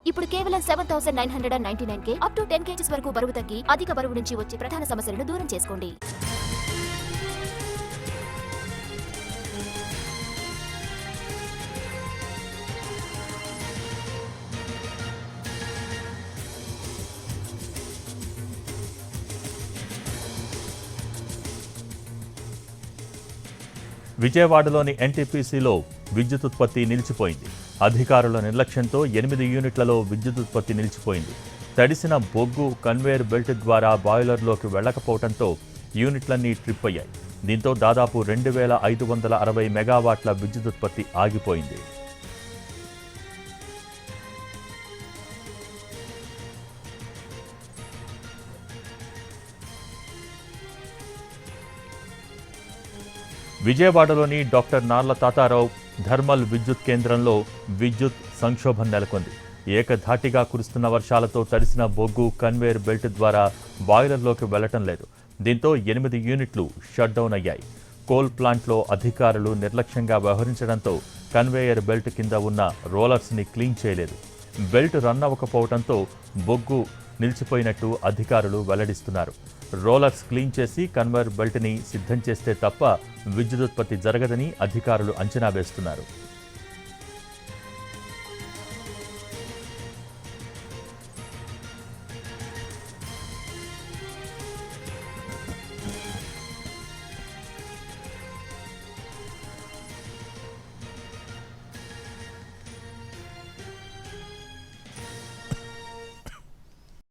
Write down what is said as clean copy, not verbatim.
ఇప్పుడు కేవలం 7,999 up to 10 kgs వరకు బరువు తగ్గి అధిక బరువు నుంచి వచ్చే ప్రధాన సమస్యలను దూరం చేసుకోండి. విజయవాడలోని ఎన్టీపీసీలో విద్యుత్ ఉత్పత్తి నిలిచిపోయింది. అధికారుల నిర్లక్ష్యంతో 8 యూనిట్లలో విద్యుత్ ఉత్పత్తి నిలిచిపోయింది. తడిసిన బొగ్గు కన్వేయర్ బెల్ట్ ద్వారా బాయిలర్లోకి వెళ్లకపోవడంతో యూనిట్లన్నీ ట్రిప్ అయ్యాయి. దీంతో దాదాపు 2,560 మెగావాట్ల విద్యుత్ ఉత్పత్తి ఆగిపోయింది. విజయవాడలోని డాక్టర్ నార్ల తాతారావు థర్మల్ విద్యుత్ కేంద్రంలో విద్యుత్ సంక్షోభం నెలకొంది. ఏకధాటిగా కురుస్తున్న వర్షాలతో తడిసిన బొగ్గు కన్వేయర్ బెల్ట్ ద్వారా బాయిలర్లోకి వెళ్లటం లేదు. దీంతో 8 యూనిట్లు షట్ డౌన్ అయ్యాయి. కోల్ ప్లాంట్లో అధికారులు నిర్లక్ష్యంగా వ్యవహరించడంతో కన్వేయర్ బెల్ట్ కింద ఉన్న రోలర్స్ని క్లీన్ చేయలేదు. బెల్ట్ రన్ అవ్వకపోవడంతో బొగ్గు నిలిచిపోయినట్టు అధికారులు వెల్లడిస్తున్నారు. రోలర్స్ క్లీన్ చేసి కన్వేయర్ బెల్ట్ని సిద్ధం చేస్తే తప్ప విద్యుదుత్పత్తి జరగదని అధికారులు అంచనా వేస్తున్నారు.